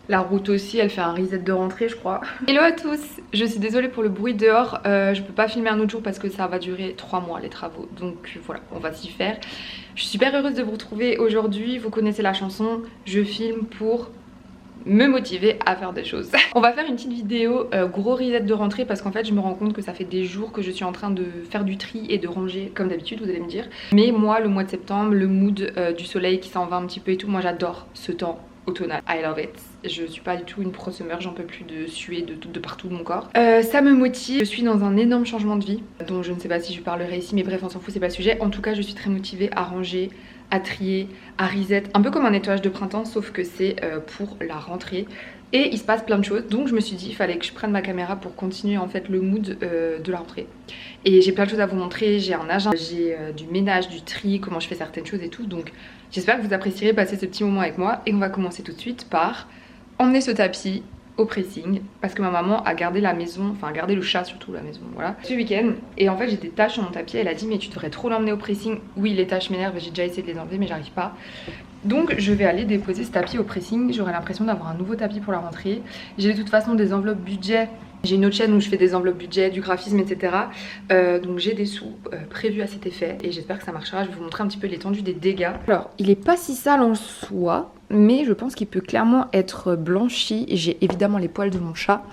La route aussi, elle fait un reset de rentrée je crois. Hello à tous, je suis désolée pour le bruit dehors, je peux pas filmer un autre jour parce que ça va durer 3 mois les travaux. Donc voilà, on va s'y faire. Je suis super heureuse de vous retrouver aujourd'hui, vous connaissez la chanson, je filme pour me motiver à faire des choses. On va faire une petite vidéo gros reset de rentrée parce qu'en fait je me rends compte que ça fait des jours que je suis en train de faire du tri et de ranger comme d'habitude, vous allez me dire. Mais moi le mois de septembre, le mood du soleil qui s'en va un petit peu et tout, moi j'adore ce temps automnal. I love it. Je suis pas du tout une pro summer, j'en peux plus de suer de partout de mon corps. Ça me motive, je suis dans un énorme changement de vie dont je ne sais pas si je parlerai ici, mais bref on s'en fout, c'est pas le sujet. En tout cas je suis très motivée à ranger, à trier, à reset, un peu comme un nettoyage de printemps sauf que c'est pour la rentrée. Et il se passe plein de choses, donc je me suis dit il fallait que je prenne ma caméra pour continuer en fait le mood de la rentrée. Et j'ai plein de choses à vous montrer, j'ai un agenda, j'ai du ménage, du tri, comment je fais certaines choses et tout. Donc j'espère que vous apprécierez passer ce petit moment avec moi. Et on va commencer tout de suite par emmener ce tapis au pressing parce que ma maman a gardé la maison, enfin a gardé le chat surtout la maison, voilà, ce week-end. Et en fait j'ai des taches sur mon tapis, elle a dit mais tu devrais trop l'emmener au pressing. Oui les taches m'énervent, j'ai déjà essayé de les enlever mais j'arrive pas. Donc je vais aller déposer ce tapis au pressing, j'aurai l'impression d'avoir un nouveau tapis pour la rentrée. J'ai de toute façon des enveloppes budget, j'ai une autre chaîne où je fais des enveloppes budget, du graphisme etc. Donc j'ai des sous prévus à cet effet et j'espère que ça marchera. Je vais vous montrer un petit peu l'étendue des dégâts. Alors il est pas si sale en soi, mais je pense qu'il peut clairement être blanchi. J'ai évidemment les poils de mon chat.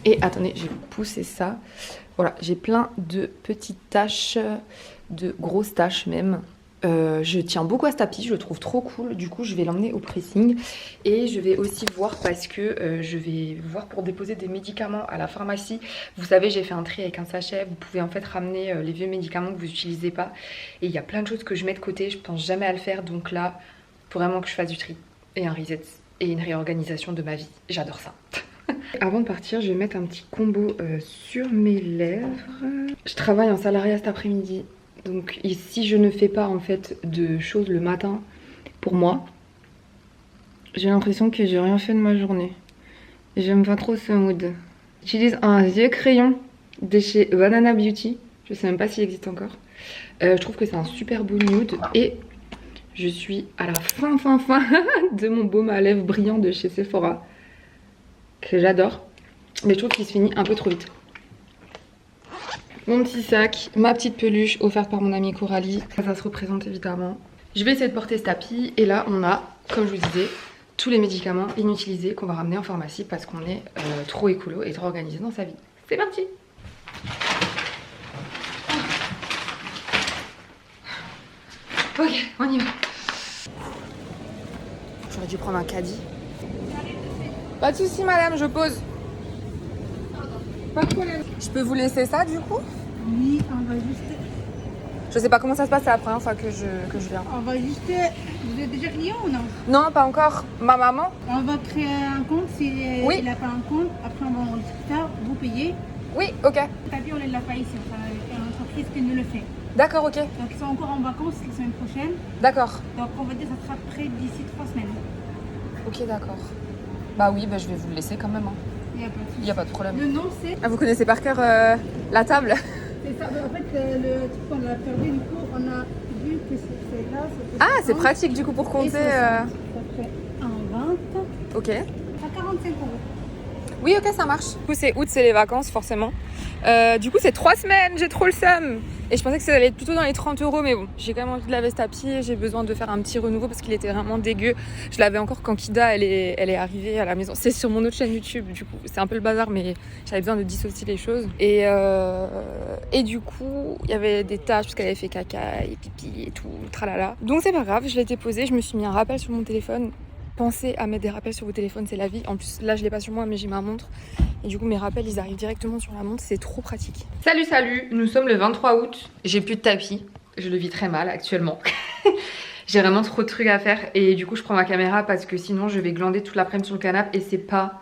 Et attendez, je vais vous pousser ça. Voilà, j'ai plein de petites taches, de grosses taches même. Je tiens beaucoup à ce tapis, je le trouve trop cool. Du coup je vais l'emmener au pressing. Et je vais aussi voir parce que je vais voir pour déposer des médicaments à la pharmacie. Vous savez j'ai fait un tri avec un sachet. Vous pouvez en fait ramener les vieux médicaments que vous n'utilisez pas. Et il y a plein de choses que je mets de côté, je pense jamais à le faire. Donc là, faut vraiment que je fasse du tri. Et un reset et une réorganisation de ma vie. J'adore ça. Avant de partir je vais mettre un petit combo sur mes lèvres. Je travaille en salariat cet après-midi. Donc si je ne fais pas en fait de choses le matin pour moi, j'ai l'impression que j'ai rien fait de ma journée. J'aime pas trop ce mood. J'utilise un vieux crayon de chez Banana Beauty. Je sais même pas s'il existe encore. Je trouve que c'est un super beau nude. Et je suis à la fin de mon baume à lèvres brillant de chez Sephora. Que j'adore. Mais je trouve qu'il se finit un peu trop vite. Mon petit sac, ma petite peluche offerte par mon amie Coralie. Ça se représente évidemment. Je vais essayer de porter ce tapis. Et là, on a, comme je vous disais, tous les médicaments inutilisés qu'on va ramener en pharmacie parce qu'on est trop écolo et trop organisé dans sa vie. C'est parti! Ok, on y va. J'aurais dû prendre un caddie. Pas de soucis, madame, je pose. Pas de problème. Je peux vous laisser ça du coup? Oui, on va juste... Je sais pas comment ça se passe, c'est la première fois que je viens. On va juste... Vous êtes déjà client ou non? Non, pas encore. Ma maman? On va créer un compte, si Oui. il n'a pas un compte, après on va enregistrer ça, vous payez. Oui, ok. Le tapis, on ne l'a pas ici, enfin, il y a une entreprise qui nous le fait. D'accord, ok. Donc ils sont encore en vacances la semaine prochaine. D'accord. Donc on va dire que ça sera prêt d'ici 3 semaines. Ok, d'accord. Bah oui, bah je vais vous le laisser quand même. Hein. Il n'y a pas de souci. Il n'y a pas de problème. Le nom c'est... Ah, vous connaissez par cœur la table? C'est ça, en fait le truc qu'on a perdu, du coup on a vu que c'est là. Ah, c'est pratique du coup pour compter. Ça fait un 20. Ok. À 45 €. Oui, ok, ça marche. Du coup, c'est août, c'est les vacances, forcément. Du coup, c'est 3 semaines, j'ai trop le seum. Et je pensais que ça allait être plutôt dans les 30 €, mais bon, j'ai quand même envie de laver ce tapis. J'ai besoin de faire un petit renouveau parce qu'il était vraiment dégueu. Je l'avais encore quand Kida, elle est arrivée à la maison. C'est sur mon autre chaîne YouTube, du coup, c'est un peu le bazar, mais j'avais besoin de dissocier les choses. Et du coup, il y avait des taches parce qu'elle avait fait caca et pipi et tout, tralala. Donc c'est pas grave, je l'ai déposé, je me suis mis un rappel sur mon téléphone. Pensez à mettre des rappels sur vos téléphones, c'est la vie. En plus, là, je l'ai pas sur moi, mais j'ai ma montre. Et du coup, mes rappels, ils arrivent directement sur la montre. C'est trop pratique. Salut, salut. Nous sommes le 23 août. J'ai plus de tapis. Je le vis très mal actuellement. J'ai vraiment trop de trucs à faire. Et du coup, je prends ma caméra parce que sinon, je vais glander toute l'après-midi sur le canapé. Et c'est pas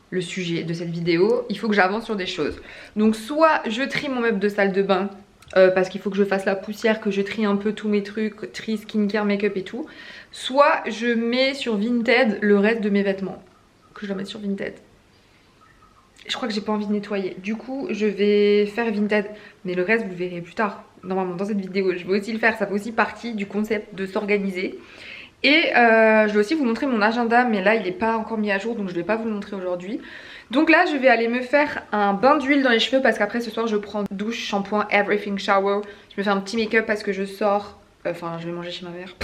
le sujet de cette vidéo. Il faut que j'avance sur des choses. Donc, soit je trie mon meuble de salle de bain. Parce qu'il faut que je fasse la poussière, que je trie un peu tous mes trucs, tri, skincare, make-up et tout. Soit je mets sur Vinted le reste de mes vêtements. Que je dois mettre sur Vinted. Je crois que j'ai pas envie de nettoyer. Du coup, je vais faire Vinted. Mais le reste, vous le verrez plus tard. Normalement, dans cette vidéo, je vais aussi le faire. Ça fait aussi partie du concept de s'organiser. Et je vais aussi vous montrer mon agenda, mais là il n'est pas encore mis à jour, donc je ne vais pas vous le montrer aujourd'hui. Donc là je vais aller me faire un bain d'huile dans les cheveux parce qu'après ce soir je prends douche, shampoing, everything, shower. Je me fais un petit make-up parce que je sors, enfin je vais manger chez ma mère.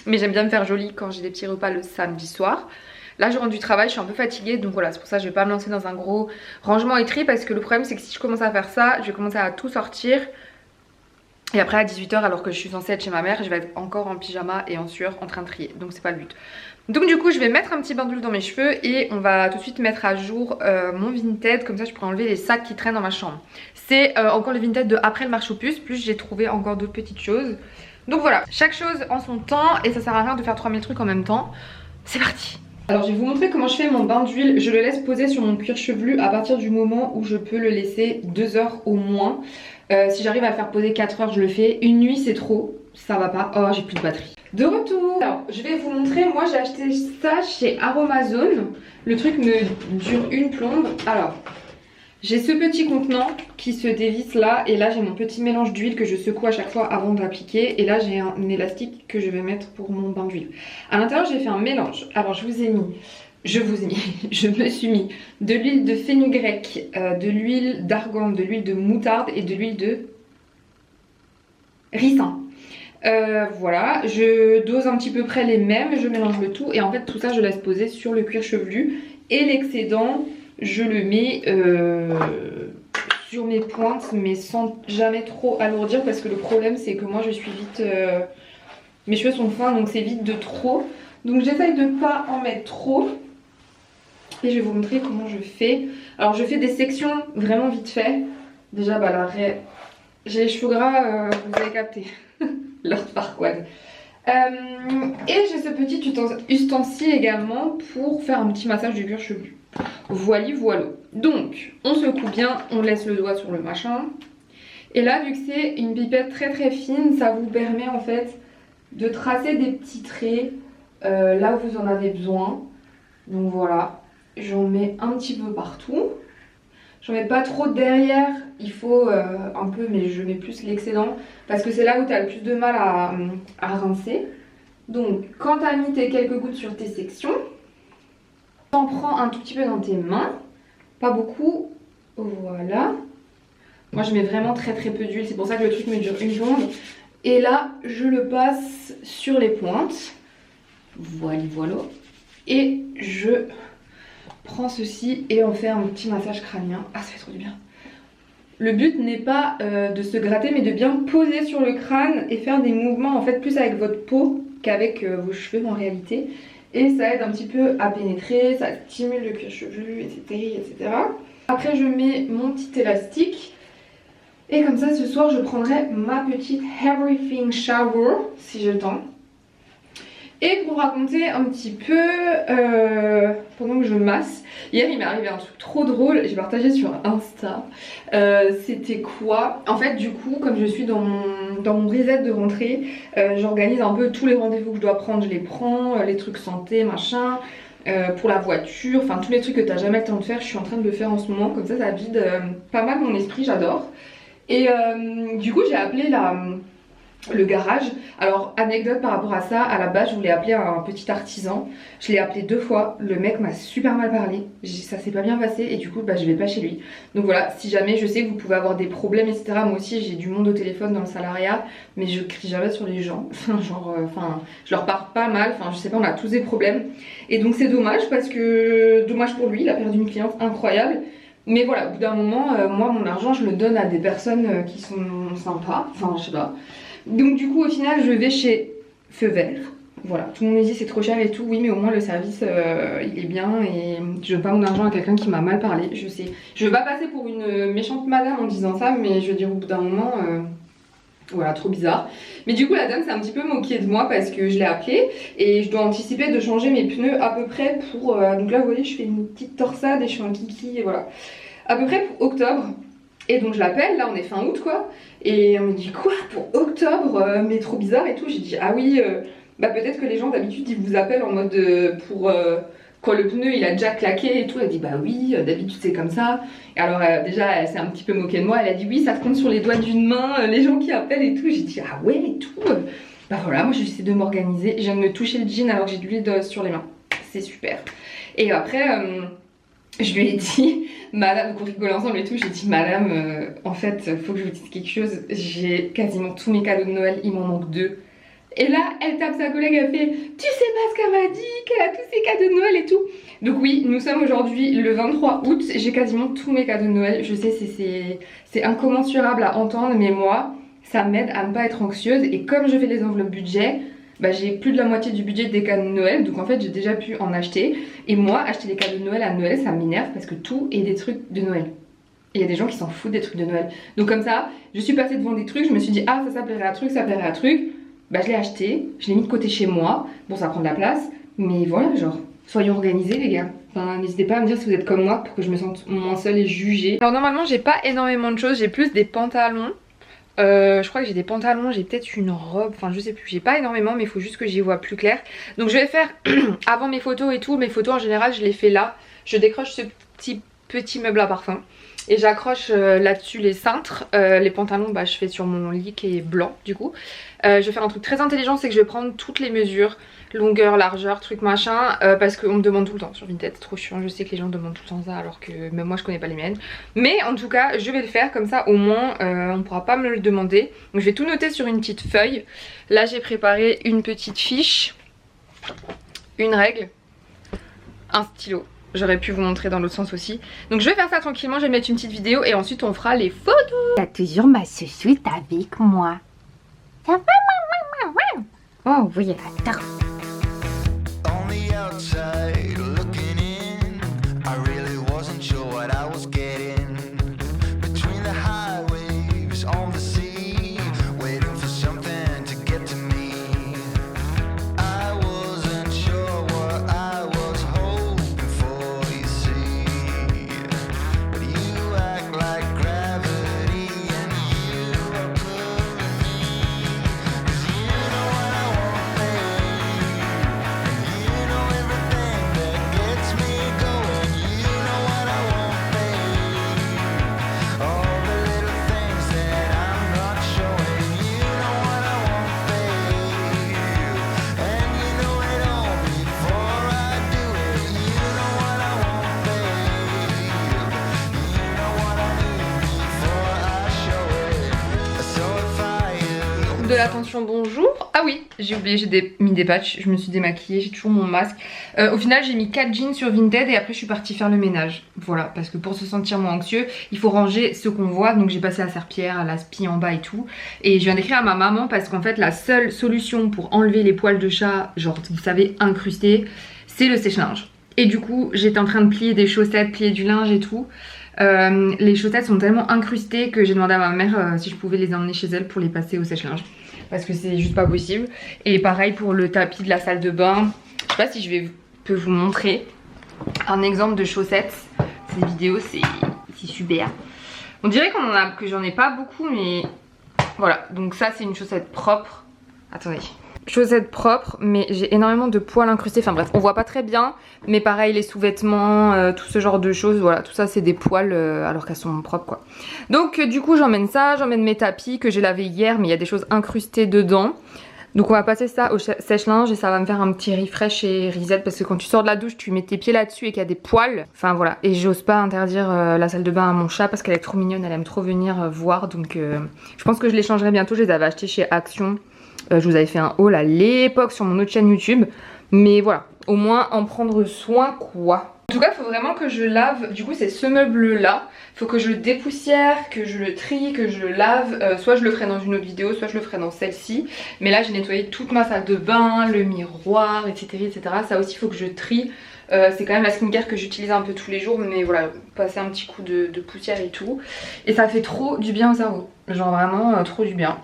Mais j'aime bien me faire jolie quand j'ai des petits repas le samedi soir. Là je rentre du travail, je suis un peu fatiguée, donc voilà, c'est pour ça que je vais pas me lancer dans un gros rangement et tri parce que le problème c'est que si je commence à faire ça, je vais commencer à tout sortir. Et après à 18 h alors que je suis censée être chez ma mère, je vais être encore en pyjama et en sueur en train de trier, donc c'est pas le but. Donc du coup je vais mettre un petit bain d'huile dans mes cheveux et on va tout de suite mettre à jour mon Vinted, comme ça je pourrai enlever les sacs qui traînent dans ma chambre. C'est encore le Vinted de après le marché aux puces, plus j'ai trouvé encore d'autres petites choses. Donc voilà, chaque chose en son temps et ça sert à rien de faire 3000 trucs en même temps. C'est parti. Alors je vais vous montrer comment je fais mon bain d'huile. Je le laisse poser sur mon cuir chevelu à partir du moment où je peux le laisser 2 heures au moins. Si j'arrive à le faire poser 4 heures je le fais. Une nuit c'est trop, ça va pas. Oh j'ai plus de batterie. De retour. Alors je vais vous montrer, moi j'ai acheté ça chez Aromazone. Le truc me dure une plombe. Alors j'ai ce petit contenant qui se dévisse là. Et là j'ai mon petit mélange d'huile que je secoue à chaque fois avant de l'appliquer. Et là j'ai un élastique que je vais mettre pour mon bain d'huile. À l'intérieur j'ai fait un mélange. Alors je me suis mis de l'huile de fenugrec, de l'huile d'argan, de l'huile de moutarde et de l'huile de ricin. Voilà, je dose un petit peu près les mêmes, je mélange le tout et en fait tout ça je laisse poser sur le cuir chevelu et l'excédent je le mets sur mes pointes mais sans jamais trop alourdir parce que le problème c'est que moi je suis vite, mes cheveux sont fins donc c'est vite de trop, donc j'essaye de pas en mettre trop. Et je vais vous montrer comment je fais. Alors je fais des sections vraiment vite fait. Déjà bah là j'ai les cheveux gras, vous avez capté. Lord Farquaad. Et j'ai ce petit ustensile également pour faire un petit massage du cuir chevelu. Voilà. Donc on secoue bien, on laisse le doigt sur le machin. Et là vu que c'est une pipette très très fine, ça vous permet en fait de tracer des petits traits là où vous en avez besoin. Donc voilà. J'en mets un petit peu partout. J'en mets pas trop derrière, il faut un peu, mais je mets plus l'excédent parce que c'est là où tu as le plus de mal à rincer. Donc quand tu as mis tes quelques gouttes sur tes sections, t'en prends un tout petit peu dans tes mains, pas beaucoup, voilà. Moi je mets vraiment très très peu d'huile, c'est pour ça que le truc me dure une seconde. Et là je le passe sur les pointes, voilà. Et je prends ceci et on fait un petit massage crânien. Ah ça fait trop du bien. Le but n'est pas de se gratter mais de bien poser sur le crâne et faire des mouvements en fait plus avec votre peau qu'avec vos cheveux en réalité. Et ça aide un petit peu à pénétrer, ça stimule le cuir chevelu, etc. Après je mets mon petit élastique. Et comme ça ce soir je prendrai ma petite everything shower si j'ai le temps. Et pour raconter un petit peu pendant que je masse, hier il m'est arrivé un truc trop drôle, j'ai partagé sur Insta. C'était quoi? En fait du coup comme je suis dans mon reset de rentrée, j'organise un peu tous les rendez-vous que je dois prendre, je les prends, les trucs santé, machin, pour la voiture, enfin tous les trucs que t'as jamais le temps de faire, je suis en train de le faire en ce moment, comme ça vide pas mal mon esprit, j'adore. Et du coup j'ai appelé le garage. Alors anecdote par rapport à ça, à la base je voulais appeler un petit artisan, je l'ai appelé 2 fois, le mec m'a super mal parlé, ça s'est pas bien passé et du coup bah je vais pas chez lui. Donc voilà, si jamais je sais que vous pouvez avoir des problèmes etc, moi aussi j'ai du monde au téléphone dans le salariat, mais je crie jamais sur les gens, genre je leur parle pas mal, enfin je sais pas, on a tous des problèmes et donc c'est dommage parce que, dommage pour lui, il a perdu une cliente incroyable. Mais voilà, au bout d'un moment, moi mon argent je le donne à des personnes qui sont sympas, enfin je sais pas. Donc du coup au final je vais chez Feu Vert. Voilà, tout le monde me dit c'est trop cher et tout. Oui mais au moins le service il est bien et je donne pas mon argent à quelqu'un qui m'a mal parlé, je sais. Je veux pas passer pour une méchante madame en disant ça, mais je veux dire au bout d'un moment voilà, trop bizarre. Mais du coup la dame s'est un petit peu moquée de moi parce que je l'ai appelée et je dois anticiper de changer mes pneus à peu près pour donc là vous voyez je fais une petite torsade et je fais un kiki et voilà. À peu près pour octobre. Et donc je l'appelle, là on est fin août quoi. Et on me dit quoi pour octobre, mais trop bizarre et tout. J'ai dit ah oui, bah peut-être que les gens d'habitude ils vous appellent en mode pour quand le pneu il a déjà claqué et tout. Elle dit bah oui, d'habitude c'est comme ça. Et alors déjà elle s'est un petit peu moquée de moi, elle a dit oui ça se compte sur les doigts d'une main, les gens qui appellent et tout. J'ai dit ah ouais et tout. bah voilà, moi j'essaie de m'organiser. Je viens de me toucher le jean alors que j'ai de l'huile sur les mains. C'est super. Et après, je lui ai dit, madame, donc on rigole ensemble et tout, j'ai dit, madame, en fait, faut que je vous dise quelque chose. J'ai quasiment tous mes cadeaux de Noël, il m'en manque 2. Et là, elle tape sa collègue, elle fait, tu sais pas ce qu'elle m'a dit, qu'elle a tous ses cadeaux de Noël et tout. Donc oui, nous sommes aujourd'hui le 23 août, j'ai quasiment tous mes cadeaux de Noël. Je sais, c'est incommensurable à entendre, mais moi, ça m'aide à ne pas être anxieuse. Et comme je fais les enveloppes budget, bah, j'ai plus de la moitié du budget des cadeaux de Noël. Donc en fait, j'ai déjà pu en acheter. Et moi, acheter des cadeaux de Noël à Noël, ça m'énerve parce que tout est des trucs de Noël. Et il y a des gens qui s'en foutent des trucs de Noël. Donc comme ça, je suis passée devant des trucs, je me suis dit, ah ça plairait à truc, ça plairait à truc. Bah je l'ai acheté, je l'ai mis de côté chez moi. Bon, ça prend de la place, mais voilà, genre, soyons organisés les gars. Enfin, n'hésitez pas à me dire si vous êtes comme moi pour que je me sente moins seule et jugée. Alors normalement, j'ai pas énormément de choses, j'ai plus des pantalons. Je crois que j'ai des pantalons, j'ai peut-être une robe, enfin je sais plus, j'ai pas énormément mais il faut juste que j'y vois plus clair. Donc je vais faire avant mes photos et tout, mes photos en général je les fais là. Je décroche ce petit meuble à parfum et j'accroche là-dessus les cintres. Les pantalons bah je fais sur mon lit qui est blanc du coup. Je vais faire un truc très intelligent, c'est que je vais prendre toutes les mesures, longueur, largeur, truc machin, parce qu'on me demande tout le temps sur Vinted, c'est trop chiant, je sais que les gens demandent tout le temps ça alors que même moi je connais pas les miennes. Mais en tout cas je vais le faire comme ça au moins on pourra pas me le demander. Donc je vais tout noter sur une petite feuille. Là j'ai préparé une petite fiche, une règle, un stylo. J'aurais pu vous montrer dans l'autre sens aussi. Donc je vais faire ça tranquillement, je vais mettre une petite vidéo et ensuite on fera les photos. T'as toujours ma chouchoute avec moi. Ça va, maman? Oh oui, attends. On the outside looking in, I really wasn't sure what I was getting. Between the high waves on the sea, waiting for something to get to me. I wasn't sure what I was hoping for, you see. But you act like gravity and you are pulling me. 'Cause you know what I want, babe. You know everything that gets me going. You know what I want, babe. All the little things that I'm not showing. You know what I want, babe. And you know it all before I do it. You know what I want, babe. You know what I need before I show it. So if I De l'attention, bonjour. Ah oui, j'ai oublié, j'ai mis des patchs, je me suis démaquillée, j'ai toujours mon masque. Au final j'ai mis 4 jeans sur Vinted et après je suis partie faire le ménage. Voilà, parce que pour se sentir moins anxieux, il faut ranger ce qu'on voit. Donc j'ai passé la serpillière, à la spie en bas et tout. Et je viens d'écrire à ma maman parce qu'en fait la seule solution pour enlever les poils de chat, genre vous savez incrustés, c'est le sèche-linge. Et du coup j'étais en train de plier des chaussettes, plier du linge et tout. Les chaussettes sont tellement incrustées que j'ai demandé à ma mère si je pouvais les emmener chez elle pour les passer au sèche-linge. Parce que c'est juste pas possible. Et pareil pour le tapis de la salle de bain. Je sais pas si je peux vous montrer un exemple de chaussettes. Ces vidéos c'est super. On dirait que j'en ai pas beaucoup mais voilà. Donc ça c'est une chaussette propre. Attendez. Chaussettes propres mais j'ai énormément de poils incrustés. Enfin bref on voit pas très bien. Mais pareil les sous-vêtements, tout ce genre de choses. Voilà tout ça c'est des poils alors qu'elles sont propres quoi. Donc du coup j'emmène ça. J'emmène mes tapis que j'ai lavés hier mais il y a des choses incrustées dedans. Donc on va passer ça au sèche-linge et ça va me faire un petit refresh et reset parce que quand tu sors de la douche tu mets tes pieds là-dessus et qu'il y a des poils. Enfin voilà et j'ose pas interdire la salle de bain à mon chat parce qu'elle est trop mignonne, elle aime trop venir voir. Donc je pense que je les changerai bientôt. Je les avais achetés chez Action. Je vous avais fait un haul à l'époque sur mon autre chaîne YouTube. Mais voilà, au moins en prendre soin quoi. En tout cas, il faut vraiment que je lave. Du coup, c'est ce meuble-là. Il faut que je le dépoussière, que je le trie, que je le lave. Soit je le ferai dans une autre vidéo, soit je le ferai dans celle-ci. Mais là, j'ai nettoyé toute ma salle de bain, le miroir, etc. etc. Ça aussi, il faut que je trie. C'est quand même la skincare que j'utilise un peu tous les jours. Mais voilà, passer un petit coup de poussière et tout. Et ça fait trop du bien au cerveau. Genre vraiment trop du bien.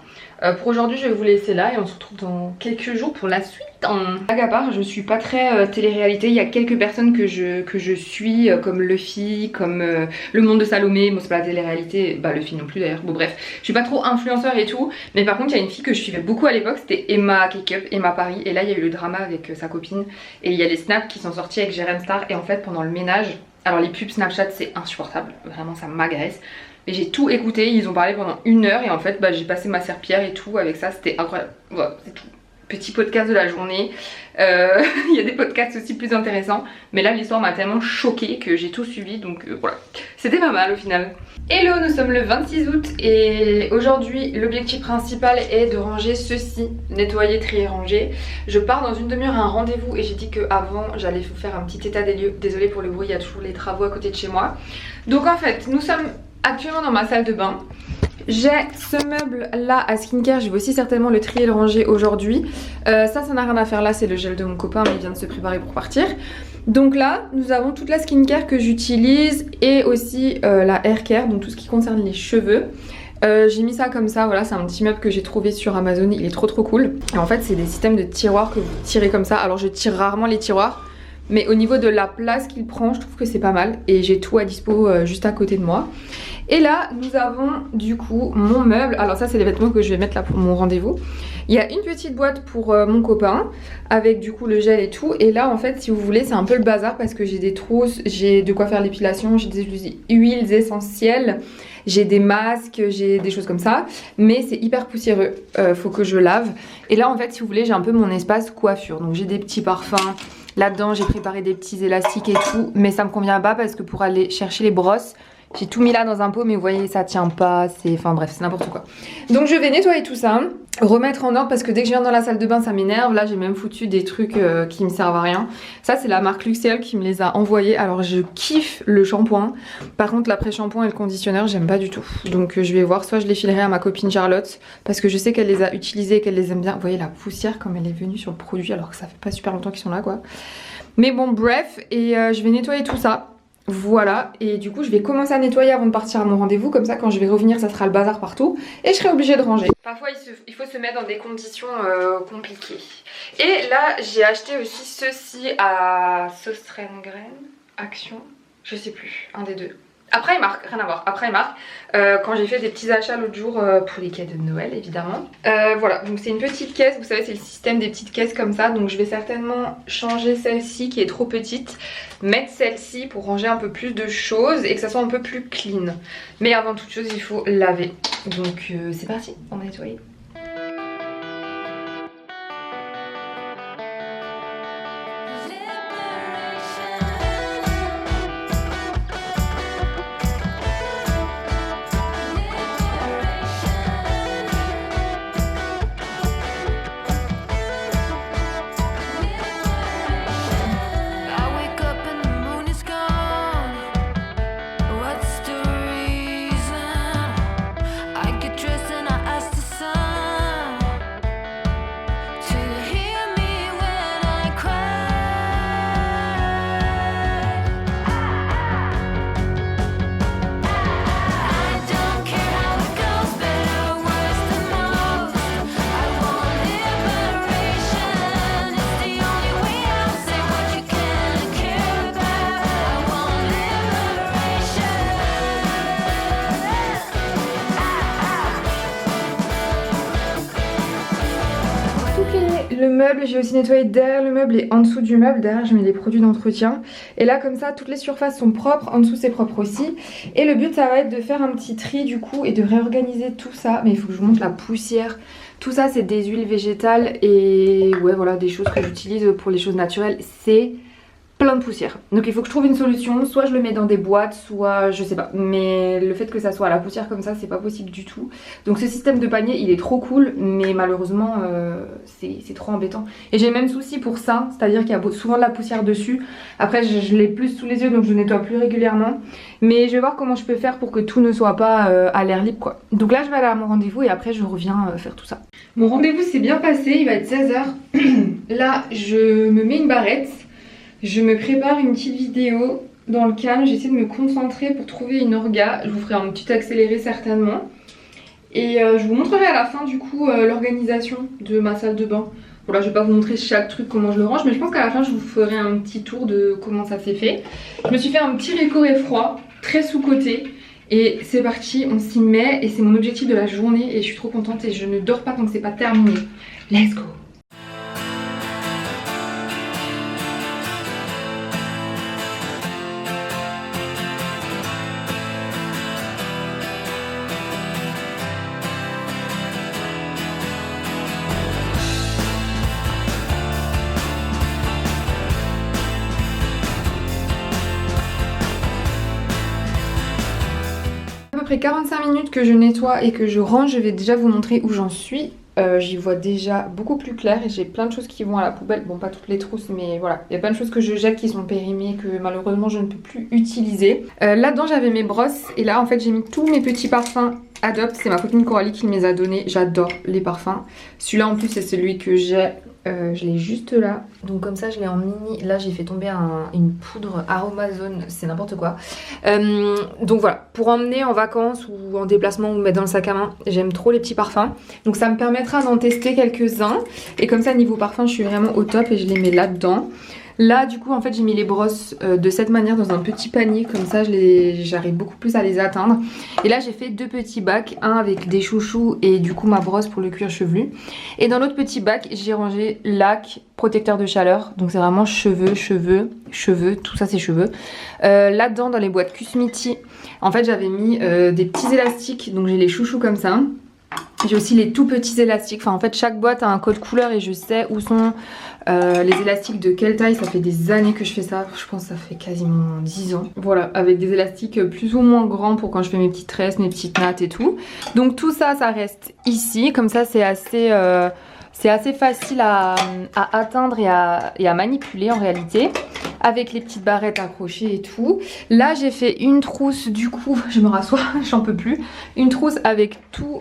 Pour aujourd'hui je vais vous laisser là et on se retrouve dans quelques jours pour la suite. Blague à part, je suis pas très télé-réalité. Il y a quelques personnes que je suis comme Luffy, comme Le Monde de Salomé. Bon c'est pas la télé-réalité, bah Luffy non plus d'ailleurs. Bon bref, je suis pas trop influenceur et tout. Mais par contre il y a une fille que je suivais beaucoup à l'époque, c'était Emma Cakeup, Emma Paris. Et là il y a eu le drama avec sa copine. Et il y a les snaps qui sont sortis avec Jérém Star. Et en fait pendant le ménage, alors les pubs Snapchat c'est insupportable, vraiment ça m'agresse. Mais j'ai tout écouté, ils ont parlé pendant 1 heure et en fait bah, j'ai passé ma serpillière et tout avec ça, c'était incroyable. Voilà, c'est tout. Petit podcast de la journée. Il y a des podcasts aussi plus intéressants. Mais là l'histoire m'a tellement choquée que j'ai tout suivi. Donc voilà. C'était pas mal au final. Hello, nous sommes le 26 août. Et aujourd'hui l'objectif principal est de ranger ceci. Nettoyer, trier, ranger. Je pars dans une demi-heure à un rendez-vous. Et j'ai dit qu'avant j'allais vous faire un petit état des lieux. Désolée pour le bruit, il y a toujours les travaux à côté de chez moi. Donc en fait nous sommes actuellement dans ma salle de bain. J'ai ce meuble là à skincare, je vais aussi certainement le trier et le ranger aujourd'hui. Ça n'a rien à faire là, c'est le gel de mon copain mais il vient de se préparer pour partir. Donc là nous avons toute la skincare que j'utilise et aussi la hair care, donc tout ce qui concerne les cheveux. J'ai mis ça comme ça, voilà, c'est un petit meuble que j'ai trouvé sur Amazon, il est trop cool. Et en fait c'est des systèmes de tiroirs que vous tirez comme ça, alors je tire rarement les tiroirs. Mais au niveau de la place qu'il prend, je trouve que c'est pas mal. Et j'ai tout à dispo juste à côté de moi. Et là, nous avons du coup mon meuble. Alors ça, c'est les vêtements que je vais mettre là pour mon rendez-vous. Il y a une petite boîte pour mon copain, avec du coup le gel et tout. Et là, en fait, si vous voulez, c'est un peu le bazar parce que j'ai des trousses, j'ai de quoi faire l'épilation, j'ai des huiles essentielles, j'ai des masques, j'ai des choses comme ça. Mais c'est hyper poussiéreux, faut que je lave. Et là, en fait, si vous voulez, j'ai un peu mon espace coiffure. Donc j'ai des petits parfums. Là-dedans, j'ai préparé des petits élastiques et tout, mais ça me convient pas parce que pour aller chercher les brosses, j'ai tout mis là dans un pot, mais vous voyez, ça tient pas, c'est... Enfin bref, c'est n'importe quoi. Donc je vais nettoyer tout ça, remettre en ordre parce que dès que je viens dans la salle de bain, ça m'énerve. Là, j'ai même foutu des trucs qui me servent à rien. Ça, c'est la marque Luxéol qui me les a envoyés. Alors, je kiffe le shampoing. Par contre, l'après-shampoing et le conditionneur, j'aime pas du tout. Donc je vais voir, soit je les filerai à ma copine Charlotte parce que je sais qu'elle les a utilisés et qu'elle les aime bien. Vous voyez la poussière comme elle est venue sur le produit alors que ça fait pas super longtemps qu'ils sont là, quoi. Mais bon, bref, et je vais nettoyer tout ça. Voilà, et du coup je vais commencer à nettoyer avant de partir à mon rendez-vous, comme ça quand je vais revenir ça sera le bazar partout et je serai obligée de ranger. Parfois il faut se mettre dans des conditions compliquées. Et là j'ai acheté aussi ceci à Sostrengren, Action, je sais plus, un des deux. Après il marque, rien à voir, après il marque quand j'ai fait des petits achats l'autre jour pour les cadeaux de Noël évidemment. Voilà, donc c'est une petite caisse, vous savez c'est le système des petites caisses comme ça. Donc je vais certainement changer celle-ci qui est trop petite, mettre celle-ci pour ranger un peu plus de choses et que ça soit un peu plus clean. Mais avant toute chose il faut laver. Donc c'est parti, on va nettoyer. Le meuble, j'ai aussi nettoyé derrière le meuble et en dessous du meuble. Derrière je mets des produits d'entretien. Et là comme ça toutes les surfaces sont propres, en dessous c'est propre aussi. Et le but ça va être de faire un petit tri du coup et de réorganiser tout ça. Mais il faut que je vous montre la poussière. Tout ça c'est des huiles végétales et ouais voilà des choses que j'utilise pour les choses naturelles. C'est plein de poussière. Donc il faut que je trouve une solution, soit je le mets dans des boîtes, soit je sais pas. Mais le fait que ça soit à la poussière comme ça, c'est pas possible du tout. Donc ce système de panier, il est trop cool, mais malheureusement, c'est trop embêtant. Et j'ai le même souci pour ça, c'est-à-dire qu'il y a souvent de la poussière dessus. Après, je l'ai plus sous les yeux, donc je nettoie plus régulièrement. Mais je vais voir comment je peux faire pour que tout ne soit pas à l'air libre, quoi. Donc là, je vais aller à mon rendez-vous et après, je reviens faire tout ça. Mon rendez-vous s'est bien passé, il va être 16 h. Là, je me mets une barrette. Je me prépare une petite vidéo dans le calme, j'essaie de me concentrer pour trouver une orga. Je vous ferai un petit accéléré certainement. Et je vous montrerai à la fin du coup l'organisation de ma salle de bain. Voilà, je vais pas vous montrer chaque truc comment je le range, mais je pense qu'à la fin je vous ferai un petit tour de comment ça s'est fait. Je me suis fait un petit récoré froid, très sous-côté. Et c'est parti, on s'y met et c'est mon objectif de la journée et je suis trop contente et je ne dors pas tant que c'est pas terminé. Let's go! près 45 minutes que je nettoie et que je range. Je vais déjà vous montrer où j'en suis. J'y vois déjà beaucoup plus clair et j'ai plein de choses qui vont à la poubelle. Bon, pas toutes les trousses, mais voilà. Il y a plein de choses que je jette qui sont périmées, que malheureusement je ne peux plus utiliser. Là-dedans, j'avais mes brosses et là, en fait, j'ai mis tous mes petits parfums Adopt. C'est ma copine Coralie qui me les a donnés. J'adore les parfums. Celui-là, en plus, c'est celui que j'ai. Je l'ai juste là. Donc comme ça, je l'ai en mini. Là, j'ai fait tomber une poudre Aromazone. C'est n'importe quoi. Donc voilà, pour emmener en vacances ou en déplacement ou mettre dans le sac à main, j'aime trop les petits parfums. Donc ça me permettra d'en tester quelques-uns. Et comme ça, niveau parfum, je suis vraiment au top et je les mets là-dedans. Là, du coup, en fait, j'ai mis les brosses de cette manière dans un petit panier. Comme ça, j'arrive beaucoup plus à les atteindre. Et là, j'ai fait 2 petits bacs. Un avec des chouchous et du coup, ma brosse pour le cuir chevelu. Et dans l'autre petit bac, j'ai rangé lac, protecteur de chaleur. Donc, c'est vraiment cheveux. Tout ça, c'est cheveux. Là-dedans, dans les boîtes Kusmiti, en fait, j'avais mis des petits élastiques. Donc, j'ai les chouchous comme ça. J'ai aussi les tout petits élastiques. Enfin, en fait, chaque boîte a un code couleur et je sais où sont les élastiques de quelle taille. Ça fait des années que je fais ça. Je pense que ça fait quasiment 10 ans. Voilà, avec des élastiques plus ou moins grands pour quand je fais mes petites tresses, mes petites nattes et tout. Donc tout ça, ça reste ici. Comme ça, c'est assez facile à atteindre et à manipuler en réalité. Avec les petites barrettes accrochées et tout. Là, j'ai fait une trousse, du coup, je me rassois, j'en peux plus. Une trousse avec tous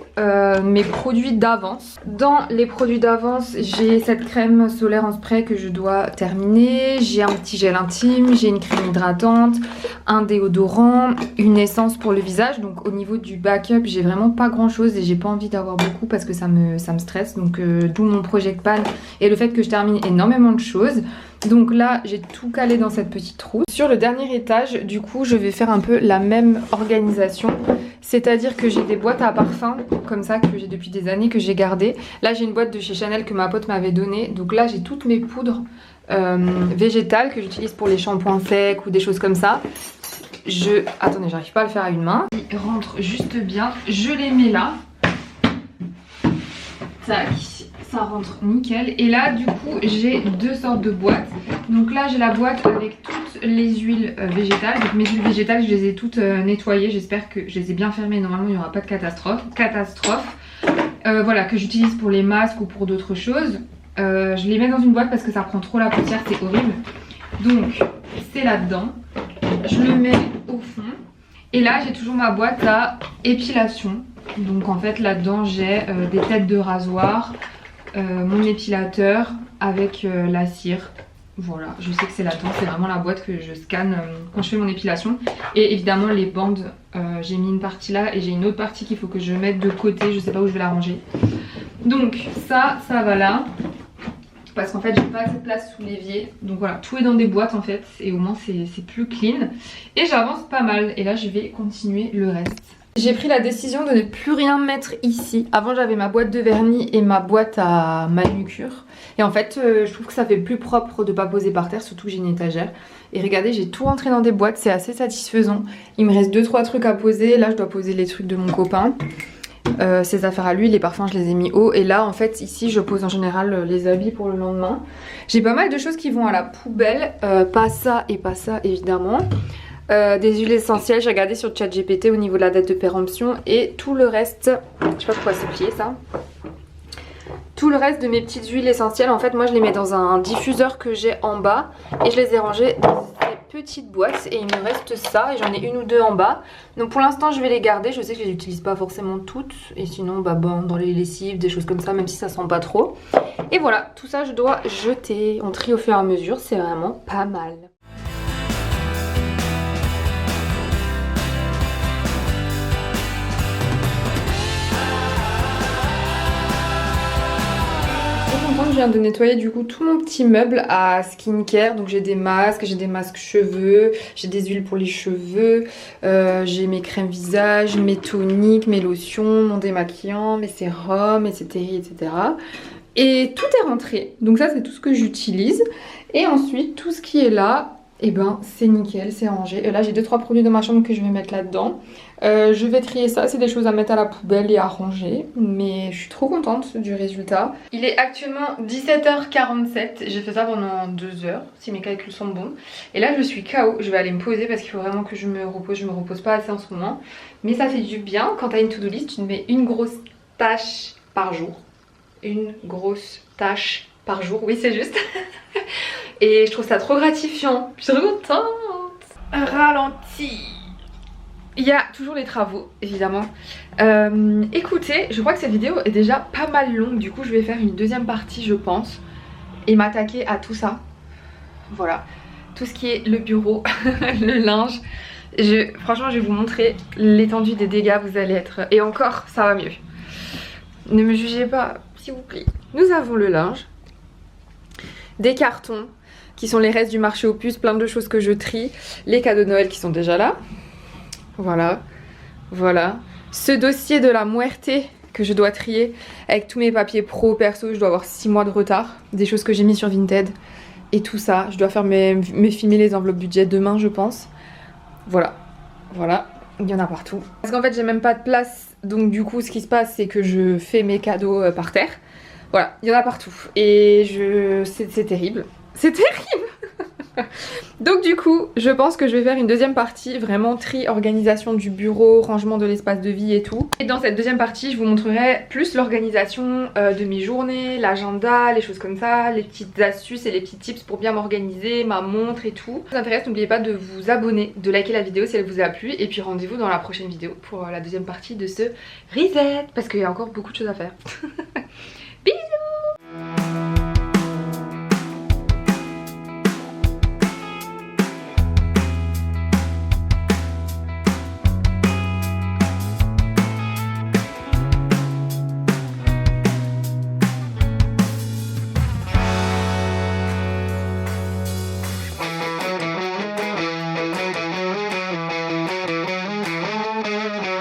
mes produits d'avance. Dans les produits d'avance, j'ai cette crème solaire en spray que je dois terminer. J'ai un petit gel intime, j'ai une crème hydratante, un déodorant, une essence pour le visage. Donc au niveau du backup, j'ai vraiment pas grand chose et j'ai pas envie d'avoir beaucoup parce que ça me stresse. Donc d'où mon Project Pan et le fait que je termine énormément de choses. Donc là, j'ai tout calé dans cette petite trousse. Sur le dernier étage, du coup, je vais faire un peu la même organisation. C'est-à-dire que j'ai des boîtes à parfum, comme ça, que j'ai depuis des années, que j'ai gardées. Là, j'ai une boîte de chez Chanel que ma pote m'avait donnée. Donc là, j'ai toutes mes poudres végétales que j'utilise pour les shampoings secs ou des choses comme ça. Attendez, j'arrive pas à le faire à une main. Ils rentrent juste bien. Je les mets là. Tac. Ça rentre nickel. Et là, du coup, j'ai 2 sortes de boîtes. Donc là, j'ai la boîte avec toutes les huiles végétales. Donc mes huiles végétales, je les ai toutes nettoyées. J'espère que je les ai bien fermées. Normalement, il n'y aura pas de catastrophe. Voilà, que j'utilise pour les masques ou pour d'autres choses. Je les mets dans une boîte parce que ça prend trop la poussière. C'est horrible. Donc, c'est là-dedans. Je le mets au fond. Et là, j'ai toujours ma boîte à épilation. Donc en fait, là-dedans, j'ai des têtes de rasoir. Mon épilateur avec la cire. Voilà, je sais que c'est là-dedans, c'est vraiment la boîte que je scanne quand je fais mon épilation. Et évidemment les bandes, j'ai mis une partie là et j'ai une autre partie qu'il faut que je mette de côté, je sais pas où je vais la ranger. Donc ça va là. Parce qu'en fait j'ai pas assez de place sous l'évier. Donc voilà, tout est dans des boîtes en fait et au moins c'est plus clean. Et j'avance pas mal et là je vais continuer le reste. J'ai pris la décision de ne plus rien mettre ici. Avant j'avais ma boîte de vernis et ma boîte à manucure. Et en fait je trouve que ça fait plus propre de pas poser par terre, surtout que j'ai une étagère. Et regardez, j'ai tout rentré dans des boîtes, c'est assez satisfaisant. Il me reste 2-3 trucs à poser. Là je dois poser les trucs de mon copain. Ses affaires à lui, les parfums je les ai mis haut. Et là en fait ici je pose en général les habits pour le lendemain. J'ai pas mal de choses qui vont à la poubelle. Pas ça et pas ça évidemment. Des huiles essentielles, j'ai regardé sur ChatGPT au niveau de la date de péremption. Et tout le reste, je sais pas pourquoi c'est plié ça. Tout le reste de mes petites huiles essentielles, en fait moi je les mets dans un diffuseur que j'ai en bas. Et je les ai rangées dans ces petites boîtes. Et il me reste ça et j'en ai une ou deux en bas. Donc pour l'instant je vais les garder, je sais que je les utilise pas forcément toutes. Et sinon bon, dans les lessives, des choses comme ça, même si ça sent pas trop. Et voilà, tout ça je dois jeter. On trie au fur et à mesure, c'est vraiment pas mal. Je viens de nettoyer du coup tout mon petit meuble à skincare. Donc j'ai des masques cheveux, j'ai des huiles pour les cheveux, j'ai mes crèmes visage, mes toniques, mes lotions, mon démaquillant, mes sérums, etc. Et tout est rentré. Donc ça c'est tout ce que j'utilise. Et ensuite tout ce qui est là, et ben c'est nickel, c'est rangé. Et là j'ai 2-3 produits dans ma chambre que je vais mettre là-dedans. Je vais trier ça, c'est des choses à mettre à la poubelle et à ranger, mais je suis trop contente du résultat. Il est actuellement 17h47, j'ai fait ça pendant 2 heures si mes calculs sont bons. Et là je suis KO, je vais aller me poser parce qu'il faut vraiment que je me repose pas assez en ce moment. Mais ça fait du bien, quand t'as une to-do list, tu te mets une grosse tâche par jour. Une grosse tâche par jour, oui c'est juste. Et je trouve ça trop gratifiant, je suis trop contente. Ralenti. Il y a toujours les travaux évidemment. Écoutez, je crois que cette vidéo est déjà pas mal longue, du coup je vais faire une deuxième partie je pense. Et m'attaquer à tout ça. Voilà, tout ce qui est le bureau, le linge. Franchement je vais vous montrer l'étendue des dégâts, vous allez être... Et encore ça va mieux. Ne me jugez pas s'il vous plaît. Nous avons le linge, des cartons qui sont les restes du marché aux puces, plein de choses que je trie, les cadeaux de Noël qui sont déjà là, voilà, voilà, ce dossier de la muerte que je dois trier avec tous mes papiers pro, perso, je dois avoir 6 mois de retard, des choses que j'ai mis sur Vinted et tout ça, je dois faire me filmer les enveloppes budget demain je pense, voilà, voilà, il y en a partout. Parce qu'en fait j'ai même pas de place, donc du coup ce qui se passe c'est que je fais mes cadeaux par terre, voilà, il y en a partout et c'est terrible. C'est terrible. Donc du coup, je pense que je vais faire une deuxième partie, vraiment tri, organisation du bureau, rangement de l'espace de vie et tout. Et dans cette deuxième partie, je vous montrerai plus l'organisation de mes journées, l'agenda, les choses comme ça, les petites astuces et les petits tips pour bien m'organiser, ma montre et tout. Si ça vous intéresse, n'oubliez pas de vous abonner, de liker la vidéo si elle vous a plu. Et puis rendez-vous dans la prochaine vidéo pour la deuxième partie de ce reset, parce qu'il y a encore beaucoup de choses à faire.